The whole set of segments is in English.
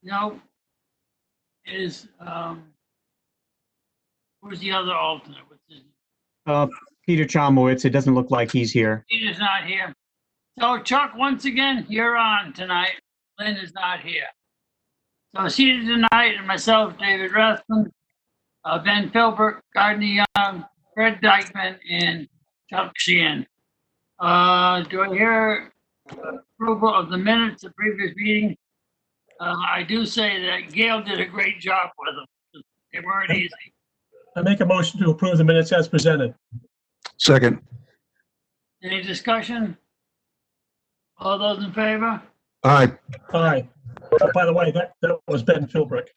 No. Is, who's the other alternate? What's his name? Peter Chomowitz, it doesn't look like he's here. Peter's not here. So Chuck, once again, you're on tonight. Lynn is not here. So seated tonight are myself, David Rathman, Ben Philbrook, Gardner Young, Fred Dykeman, and Chuck Sheehan. Do I hear approval of the minutes of previous meeting? I do say that Gail did a great job with them. They weren't easy. I make a motion to approve the minutes as presented. Second. Any discussion? All those in favor? Aye. Aye. By the way, that was Ben Philbrook.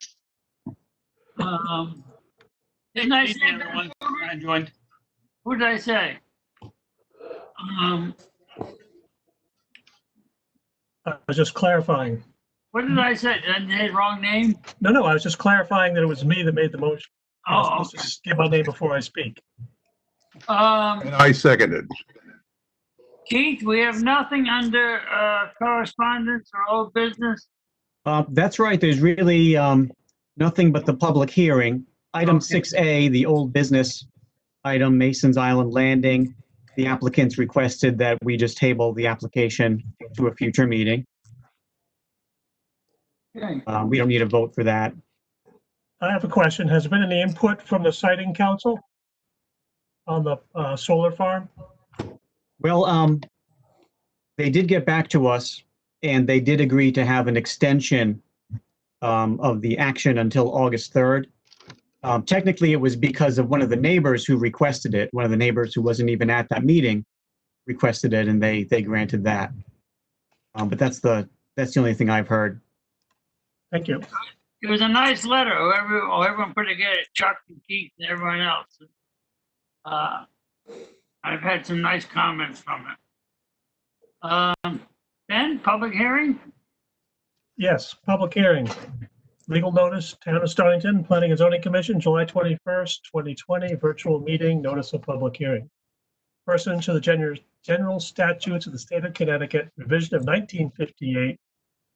Didn't I say Everyone, I joined. Who did I say? I was just clarifying. What did I say? Did I say the wrong name? No, I was just clarifying that it was me that made the motion. I'm Oh, supposed to just give my name before I speak. And I seconded. Keith, we have nothing under correspondence or old business. That's right. There's really nothing but the public hearing. Item Okay. 6A, the old business item, Mason's Island Landing. The applicants requested that we just table the application to a future meeting. Okay. We don't need a vote for that. I have a question. Has there been any input from the siting council on the solar farm? Well, they did get back to us and they did agree to have an extension of the action until August 3rd. Technically, it was because of one of the neighbors who requested it. One of the neighbors who wasn't even at that meeting requested it, and they granted that. But that's the only thing I've heard. Thank you. It was a nice letter. Everyone put together, Chuck and Keith and everyone else. I've had some nice comments from it. Ben, public hearing? Yes, public hearing. Legal notice, Town of Stonington, Planning and Zoning Commission, July 21st, 2020, virtual meeting, notice of public hearing. Pursuant to the general statutes of the state of Connecticut, revision of 1958,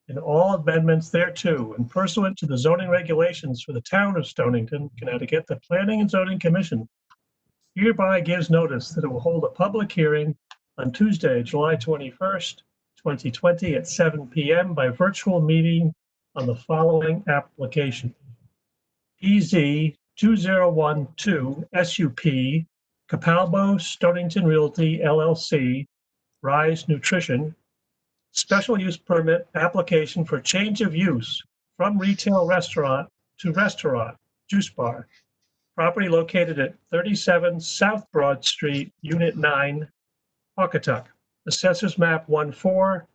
and all amendments thereto, and pursuant to the zoning regulations for the Town of Stonington, Connecticut, the Planning and Zoning Commission hereby gives notice that it will hold a public hearing on Tuesday, July 21st, 2020 at 7 p.m. by virtual meeting on the following application. PZ 2012 SUP, Capalbo Stonington Realty LLC, Rise Nutrition, special use permit application for change of use from retail restaurant to restaurant, juice bar. Property located at 37 South Broad Street, Unit 9, Pawcatuck. Assessors map 1-4,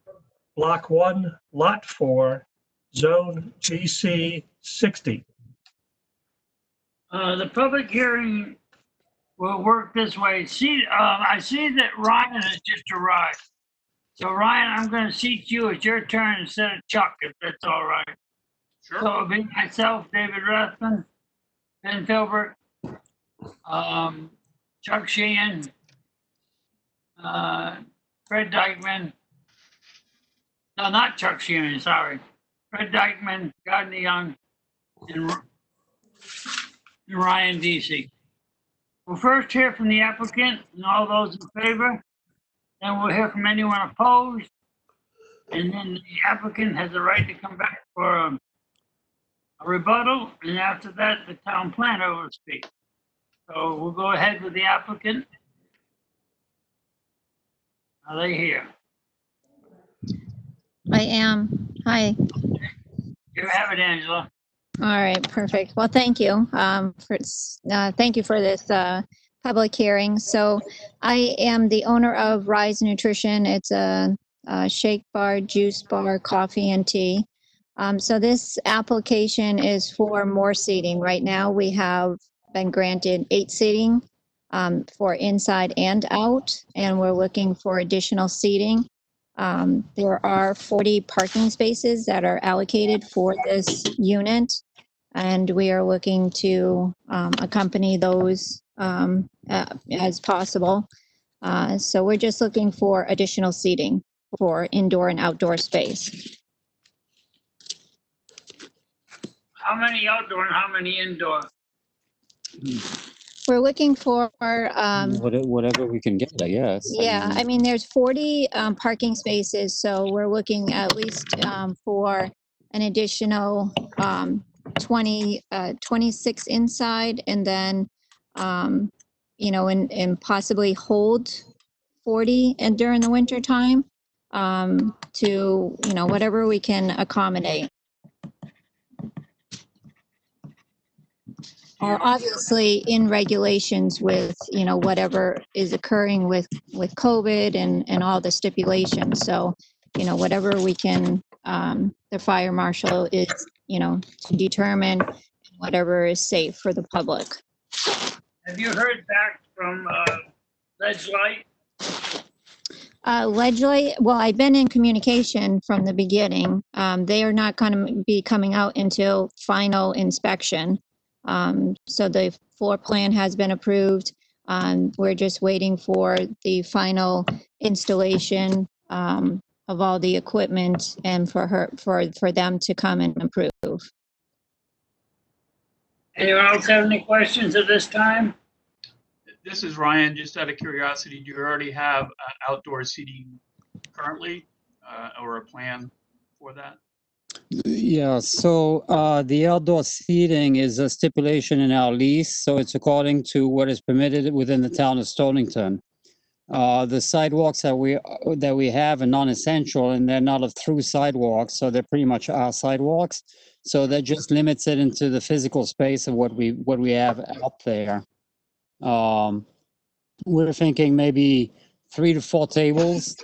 Block 1, Lot 4, Zone GC 60. The public hearing will work this way. I see that Ryan has just arrived. So Ryan, I'm going to seat you. It's your turn instead of Chuck, if that's all right. Sure. So it'll be myself, David Rathman, Ben Philbrook, Chuck Sheehan, Fred Dykeman. No, not Chuck Sheehan, sorry. Fred Dykeman, Gardner Young, and Ryan DC. We'll first hear from the applicant and all those in favor. Then we'll hear from anyone opposed. And then the applicant has the right to come back for a rebuttal. And after that, the town planner will speak. So we'll go ahead with the applicant. Are they here? I am. Hi. You have it, Angela. All right, perfect. Well, thank you. Thank you for this public hearing. So I am the owner of Rise Nutrition. It's a shake bar, juice bar, coffee and tea. So this application is for more seating. Right now we have been granted 8 seating for inside and out, and we're looking for additional seating. There are 40 parking spaces that are allocated for this unit, and we are looking to accompany those as possible. So we're just looking for additional seating for indoor and outdoor space. How many outdoor and how many indoor? We're looking for, Whatever we can get, I guess. yeah, I mean, there's 40 parking spaces, so we're looking at least for an additional 26 inside, and then, and possibly hold 40 and during the winter time, to, whatever we can accommodate. Obviously in regulations with, whatever is occurring with COVID and all the stipulations. So, whatever we can, the fire marshal is, to determine whatever is safe for the public. Have you heard back from Ledge Light? Ledgely, well, I've been in communication from the beginning. They are not going to be coming out until final inspection. So the floor plan has been approved. We're just waiting for the final installation of all the equipment and for them to come and approve. Anyone else have any questions at this time? This is Ryan. Just out of curiosity, do you already have outdoor seating currently or a plan for that? Yeah, so the outdoor seating is a stipulation in our lease, so it's according to what is permitted within the town of Stonington. The sidewalks that we have are non-essential, and they're not a through sidewalks, so they're pretty much our sidewalks. So that just limits it into the physical space of what we have out there. We're thinking maybe 3 to 4 tables,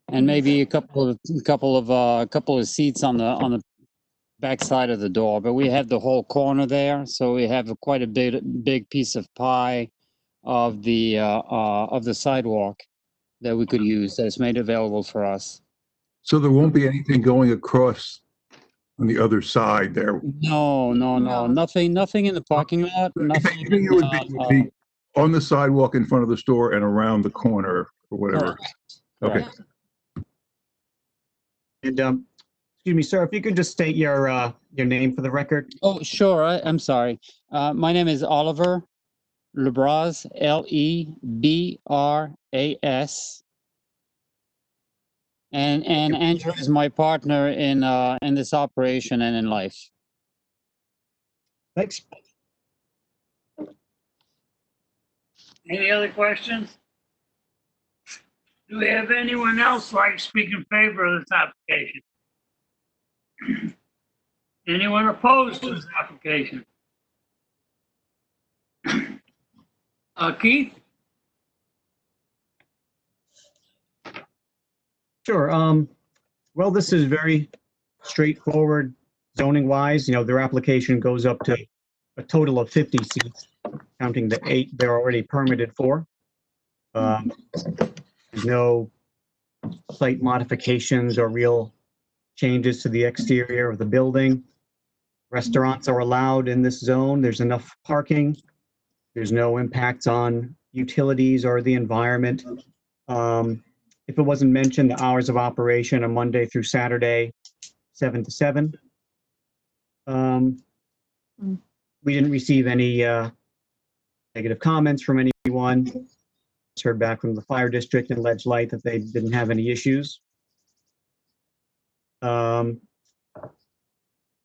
and maybe a couple of seats on the back side of the door. But we have the whole corner there, so we have quite a big piece of pie of the sidewalk that we could use, that is made available for us. So there won't be anything going across on the other side there? No, nothing in the parking lot. Nothing. Anything it would be on the sidewalk in front of the store and around the corner or whatever? Okay. And, excuse me, sir, if you could just state your name for the record. Oh, sure. I'm sorry. My name is Oliver Lebras, Lebras. And Andrew is my partner in this operation and in life. Thanks. Any other questions? Do we have anyone else like to speak in favor of this application? Anyone opposed to this application? Keith? Sure. Well, this is very straightforward zoning wise. Their application goes up to a total of 50 seats, counting the 8 they're already permitted for. There's no site modifications or real changes to the exterior of the building. Restaurants are allowed in this zone. There's enough parking. There's no impacts on utilities or the environment. If it wasn't mentioned, the hours of operation are Monday through Saturday, 7 to 7. We didn't receive any negative comments from anyone. Just heard back from the fire district and Ledge Light that they didn't have any issues. And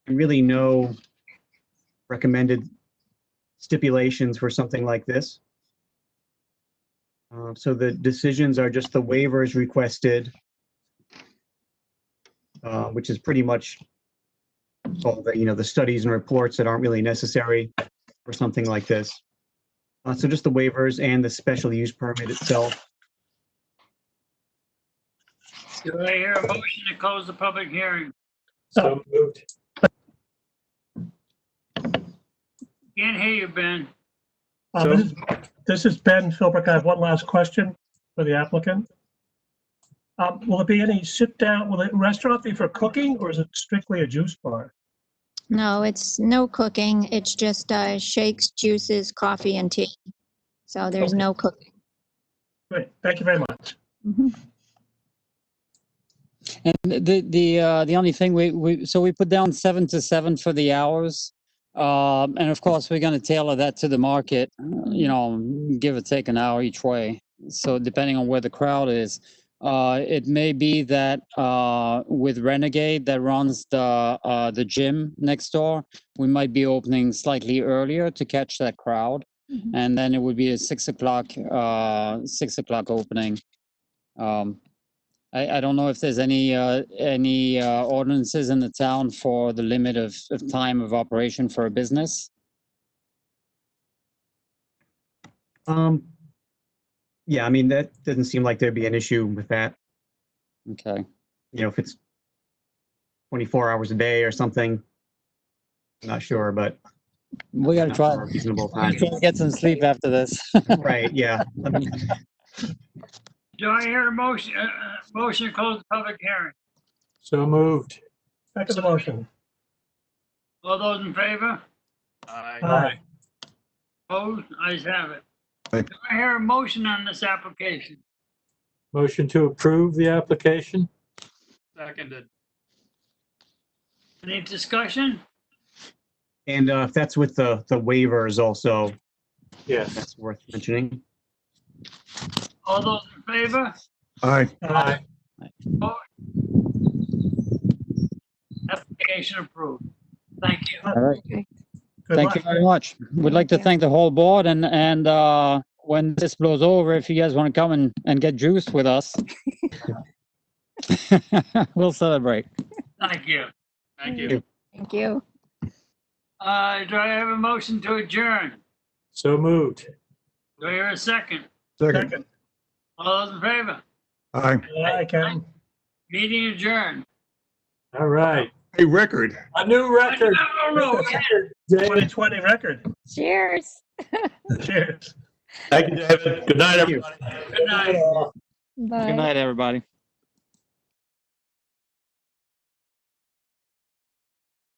really no recommended stipulations for something like this. So the decisions are just the waivers requested, which is pretty much all the studies and reports that aren't really necessary for something like this. So just the waivers and the special use permit itself. Do I hear a motion to close the public hearing? So moved. Can't hear you, Ben. This is Ben Philbrick. I have one last question for the applicant. Will it be any sit down, will the restaurant be for cooking, or is it strictly a juice bar? No, it's no cooking. It's just shakes, juices, coffee, and tea. So there's Okay. no cooking. Great, thank you very much. Mhm. And the only thing we put down 7 to 7 for the hours. And of course, we're going to tailor that to the market, give or take an hour each way. So depending on where the crowd is, it may be that with Renegade that runs the gym next door, we might be opening slightly earlier to catch that crowd, and then it would be a 6 o'clock opening. I don't know if there's any ordinances in the town for the limit of time of operation for a business. Yeah, I mean, that doesn't seem like there'd be an issue with that. Okay. If it's 24 hours a day or something, I'm not sure, but We got to not try. for a reasonable We time. try to get some sleep after this. Right, yeah. Do I hear a motion, motion to close the public hearing? So moved. Second the motion. All those in favor? Aye. Aye. Opposed? Ayes have it. Aye. Do I hear a motion on this application? Motion to approve the application? Seconded. Any discussion? And if that's with the waivers also, Yes. that's worth mentioning. All those in favor? Aye. Aye. Application approved. Thank you. All right. Good Thank luck. you very much. We'd like to thank the whole board and when this blows over, if you guys want to come and get juiced with us, we'll celebrate. Thank you. Thank you. Thank you. Do I have a motion to adjourn? So moved. Do I hear a second? Second. Second. All those in favor? Aye. Aye, Kevin. Meeting adjourned. All right. A record. A new record. No. 2020 record. Cheers. Cheers. Thank you, David. Good night, Thank you. everybody. Good night. Good Bye. night, everybody.